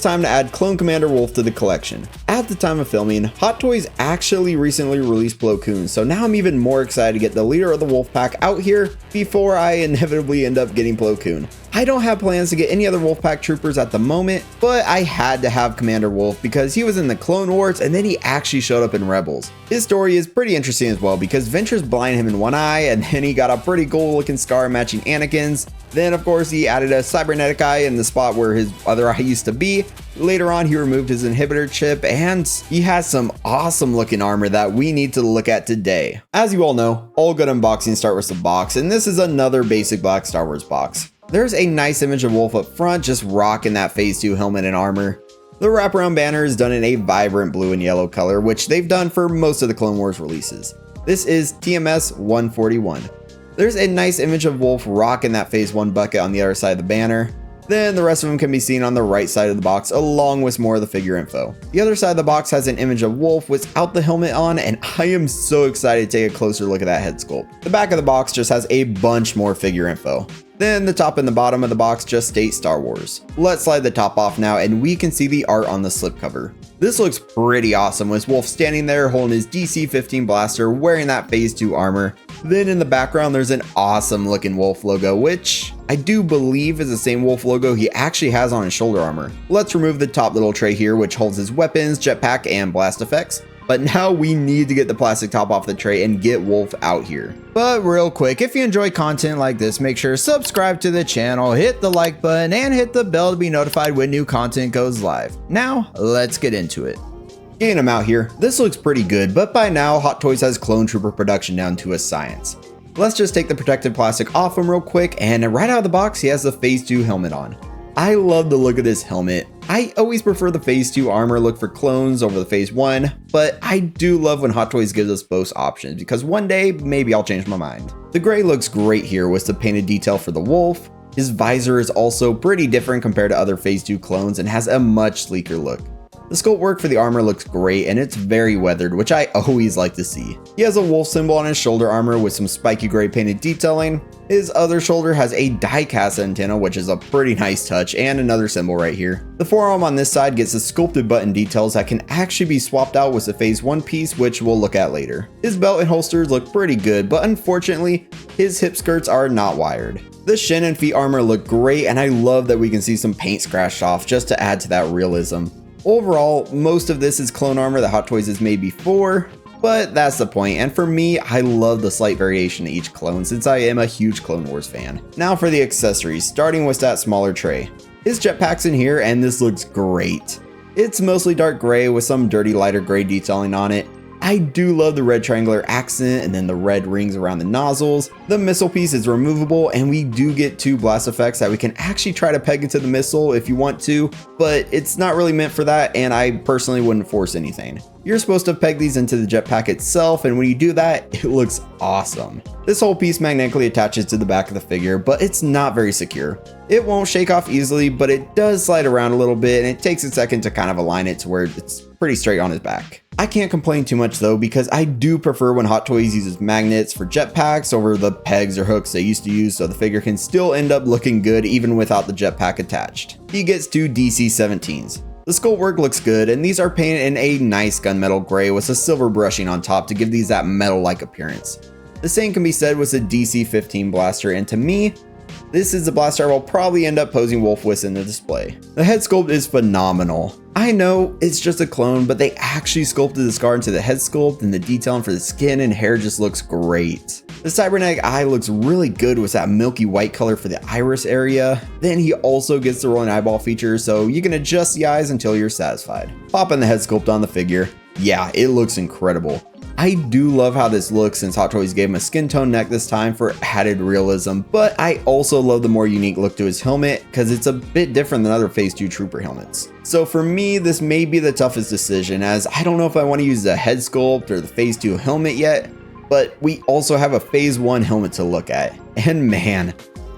was time to add Clone Commander Wolffe to the collection. At the time of filming, Hot Toys actually recently released Plo Koon, so now I'm even more excited to get the leader of the Wolf Pack out here before I inevitably end up getting Plo Koon. I don't have plans to get any other Wolfpack troopers at the moment, but I had to have Commander Wolffe because he was in the Clone Wars and then he actually showed up in Rebels. His story is pretty interesting as well because Ventress blinded him in one eye and then he got a pretty cool looking scar matching Anakin's. Then of course he added a cybernetic eye in the spot where his other eye used to be. Later on he removed his inhibitor chip and he has some awesome looking armor that we need to look at today. As you all know, all good unboxings start with the box, and this is another basic black Star Wars box. There's a nice image of Wolffe up front, just rocking that Phase 2 helmet and armor. The wraparound banner is done in a vibrant blue and yellow color, which they've done for most of the Clone Wars releases. This is TMS 141. There's a nice image of Wolffe rocking that Phase 1 bucket on the other side of the banner. Then the rest of them can be seen on the right side of the box along with more of the figure info. The other side of the box has an image of Wolffe without the helmet on, and I am so excited to take a closer look at that head sculpt. The back of the box just has a bunch more figure info. Then the top and the bottom of the box just state Star Wars. Let's slide the top off now and we can see the art on the slipcover. This looks pretty awesome with Wolffe standing there holding his DC-15 blaster wearing that Phase 2 armor. Then in the background there's an awesome looking Wolffe logo, which I do believe is the same Wolffe logo he actually has on his shoulder armor. Let's remove the top little tray here which holds his weapons, jetpack, and blast effects. But now we need to get the plastic top off the tray and get Wolffe out here. But real quick, if you enjoy content like this, make sure to subscribe to the channel, hit the like button, and hit the bell to be notified when new content goes live. Now, let's get into it. Getting him out here, this looks pretty good, but by now, Hot Toys has Clone Trooper production down to a science. Let's just take the protective plastic off him real quick, and right out of the box, he has the Phase 2 helmet on. I love the look of this helmet. I always prefer the Phase 2 armor look for clones over the Phase 1, but I do love when Hot Toys gives us both options because one day, maybe I'll change my mind. The gray looks great here with the painted detail for the Wolffe. His visor is also pretty different compared to other Phase 2 clones and has a much sleeker look. The sculpt work for the armor looks great and it's very weathered, which I always like to see. He has a wolf symbol on his shoulder armor with some spiky gray painted detailing. His other shoulder has a die-cast antenna, which is a pretty nice touch, and another symbol right here. The forearm on this side gets the sculpted button details that can actually be swapped out with the Phase 1 piece, which we'll look at later. His belt and holsters look pretty good, but unfortunately, his hip skirts are not wired. The shin and feet armor look great, and I love that we can see some paint scratched off just to add to that realism. Overall, most of this is clone armor that Hot Toys has made before, but that's the point, and for me, I love the slight variation to each clone since I am a huge Clone Wars fan. Now for the accessories, starting with that smaller tray. His jetpack's in here and this looks great. It's mostly dark gray with some dirty lighter gray detailing on it. I do love the red triangular accent and then the red rings around the nozzles. The missile piece is removable and we do get 2 blast effects that we can actually try to peg into the missile if you want to, but it's not really meant for that and I personally wouldn't force anything. You're supposed to peg these into the jetpack itself, and when you do that, it looks awesome. This whole piece magnetically attaches to the back of the figure, but it's not very secure. It won't shake off easily, but it does slide around a little bit and it takes a second to kind of align it to where it's pretty straight on his back. I can't complain too much though because I do prefer when Hot Toys uses magnets for jetpacks over the pegs or hooks they used to use so the figure can still end up looking good even without the jetpack attached. He gets 2 DC-17s. The sculpt work looks good and these are painted in a nice gunmetal gray with a silver brushing on top to give these that metal-like appearance. The same can be said with the DC-15 blaster, and to me, this is the blaster I will probably end up posing Wolffe with in the display. The head sculpt is phenomenal. I know it's just a clone, but they actually sculpted the scar into the head sculpt and the detailing for the skin and hair just looks great. The cybernetic eye looks really good with that milky white color for the iris area. Then he also gets the rolling eyeball feature, so you can adjust the eyes until you're satisfied. Popping the head sculpt on the figure. Yeah, it looks incredible. I do love how this looks since Hot Toys gave him a skin tone neck this time for added realism, but I also love the more unique look to his helmet because it's a bit different than other Phase 2 Trooper helmets. So for me, this may be the toughest decision as I don't know if I want to use the head sculpt or the Phase 2 helmet yet, but we also have a Phase 1 helmet to look at, and man,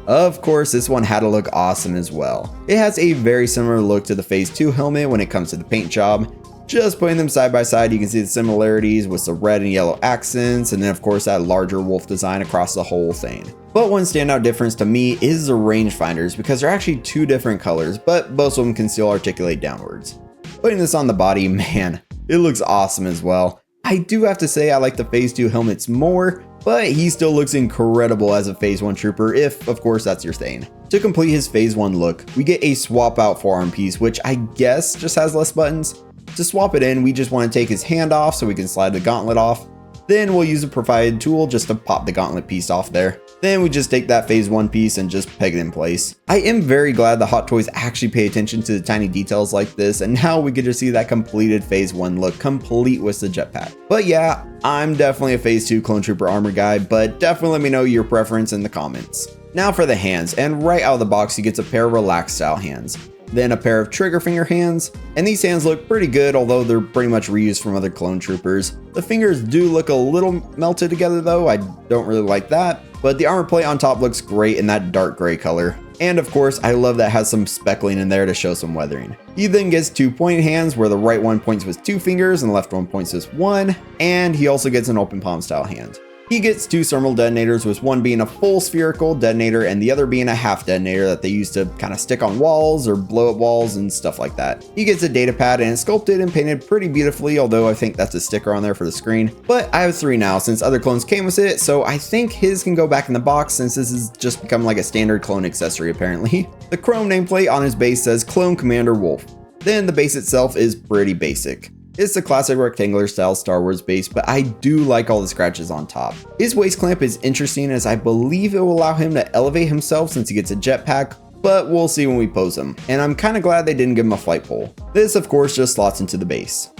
of course this one had to look awesome as well. It has a very similar look to the Phase 2 helmet when it comes to the paint job. Just putting them side by side, you can see the similarities with the red and yellow accents, and then of course that larger wolf design across the whole thing. But one standout difference to me is the rangefinders, because they're actually two different colors, but both of them can still articulate downwards. Putting this on the body, man, it looks awesome as well. I do have to say I like the Phase 2 helmets more, but he still looks incredible as a Phase 1 trooper if, of course, that's your thing. To complete his Phase 1 look, we get a swap out forearm piece, which I guess just has less buttons. To swap it in, we just want to take his hand off so we can slide the gauntlet off. Then we'll use a provided tool just to pop the gauntlet piece off there. Then we just take that Phase 1 piece and just peg it in place. I am very glad the Hot Toys actually pay attention to the tiny details like this, and now we get to see that completed Phase 1 look complete with the jetpack. But yeah, I'm definitely a Phase 2 Clone Trooper armor guy, but definitely let me know your preference in the comments. Now for the hands, and right out of the box you get a pair of relaxed style hands. Then a pair of trigger finger hands, and these hands look pretty good, although they're pretty much reused from other clone troopers. The fingers do look a little melted together though, I don't really like that, but the armor plate on top looks great in that dark gray color. And of course, I love that it has some speckling in there to show some weathering. He then gets 2 pointed hands where the right one points with 2 fingers and the left one points with 1, and he also gets an open palm style hand. He gets 2 thermal detonators, with one being a full spherical detonator and the other being a half detonator that they use to kind of stick on walls or blow up walls and stuff like that. He gets a data pad and it's sculpted and painted pretty beautifully, although I think that's a sticker on there for the screen. But I have 3 now since other clones came with it, so I think his can go back in the box since this has just become like a standard clone accessory apparently. The chrome nameplate on his base says Clone Commander Wolffe. Then the base itself is pretty basic. It's the classic rectangular style Star Wars base, but I do like all the scratches on top. His waist clamp is interesting as I believe it will allow him to elevate himself since he gets a jetpack, but we'll see when we pose him. And I'm kind of glad they didn't give him a flight pole. This of course just slots into the base.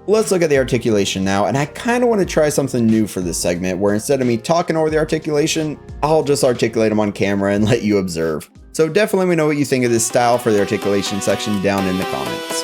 Let's look at the articulation now, and I kind of want to try something new for this segment where instead of me talking over the articulation, I'll just articulate them on camera and let you observe. So definitely let me know what you think of this style for the articulation section down in the comments.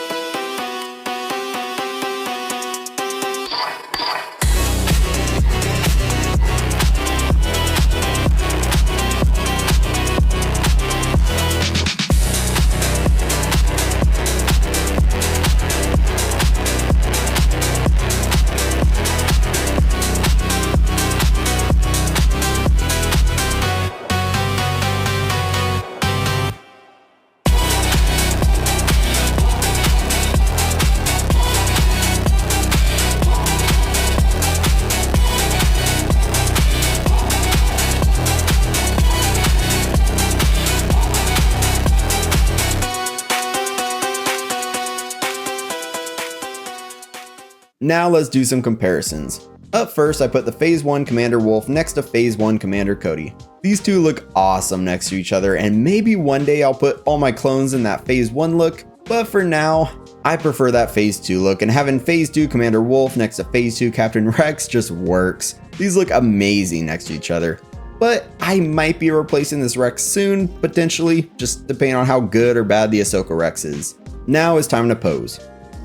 Now let's do some comparisons. Up first, I put the Phase 1 Commander Wolffe next to Phase 1 Commander Cody. These two look awesome next to each other, and maybe one day I'll put all my clones in that Phase 1 look, but for now, I prefer that Phase 2 look, and having Phase 2 Commander Wolffe next to Phase 2 Captain Rex just works. These look amazing next to each other. But I might be replacing this Rex soon, potentially, just depending on how good or bad the Ahsoka Rex is. Now it's time to pose.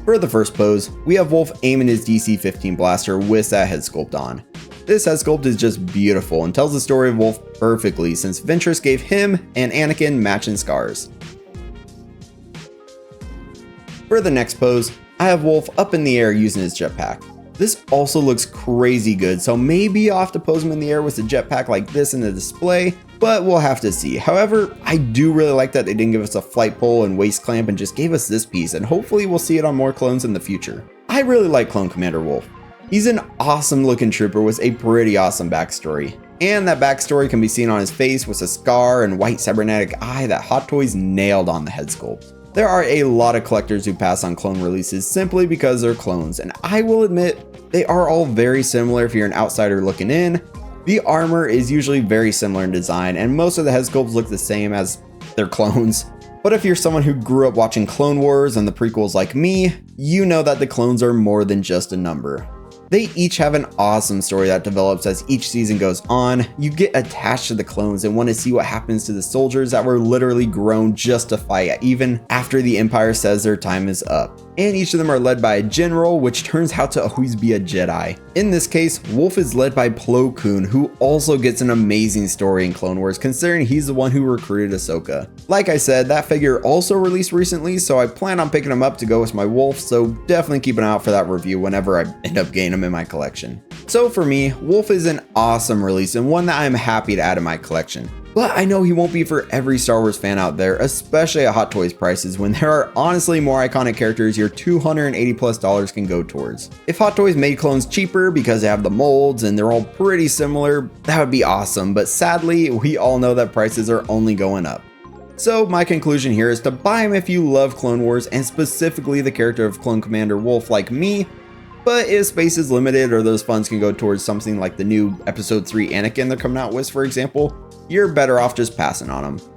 For the first pose, we have Wolffe aiming his DC-15 blaster with that head sculpt on. This head sculpt is just beautiful and tells the story of Wolffe perfectly since Ventress gave him and Anakin matching scars. For the next pose, I have Wolffe up in the air using his jetpack. This also looks crazy good, so maybe I'll have to pose him in the air with a jetpack like this in the display, but we'll have to see. However, I do really like that they didn't give us a flight pole and waist clamp and just gave us this piece, and hopefully we'll see it on more clones in the future. I really like Clone Commander Wolffe. He's an awesome looking trooper with a pretty awesome backstory. And that backstory can be seen on his face with a scar and white cybernetic eye that Hot Toys nailed on the head sculpt. There are a lot of collectors who pass on clone releases simply because they're clones, and I will admit they are all very similar if you're an outsider looking in. The armor is usually very similar in design, and most of the head sculpts look the same as their clones. But if you're someone who grew up watching Clone Wars and the prequels like me, you know that the clones are more than just a number. They each have an awesome story that develops as each season goes on. You get attached to the clones and want to see what happens to the soldiers that were literally grown just to fight, even after the Empire says their time is up. And each of them are led by a general, which turns out to always be a Jedi. In this case, Wolffe is led by Plo Koon, who also gets an amazing story in Clone Wars considering he's the one who recruited Ahsoka. Like I said, that figure also released recently, so I plan on picking him up to go with my Wolffe, so definitely keep an eye out for that review whenever I end up getting him in my collection. So for me, Wolffe is an awesome release and one that I'm happy to add to my collection. But I know he won't be for every Star Wars fan out there, especially at Hot Toys prices when there are honestly more iconic characters your $280+ can go towards. If Hot Toys made clones cheaper because they have the molds and they're all pretty similar, that would be awesome, but sadly, we all know that prices are only going up. So my conclusion here is to buy him if you love Clone Wars and specifically the character of Clone Commander Wolffe like me, but if space is limited or those funds can go towards something like the new Episode 3 Anakin they're coming out with, for example, you're better off just passing on them.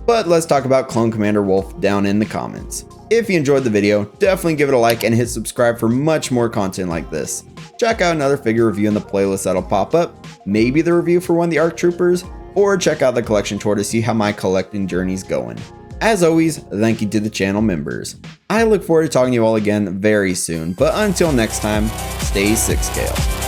But let's talk about Clone Commander Wolffe down in the comments. If you enjoyed the video, definitely give it a like and hit subscribe for much more content like this. Check out another figure review in the playlist that'll pop up, maybe the review for one of the ARC Troopers, or check out the collection tour to see how my collecting journey's going. As always, thank you to the channel members. I look forward to talking to you all again very soon, but until next time, stay 6 scale.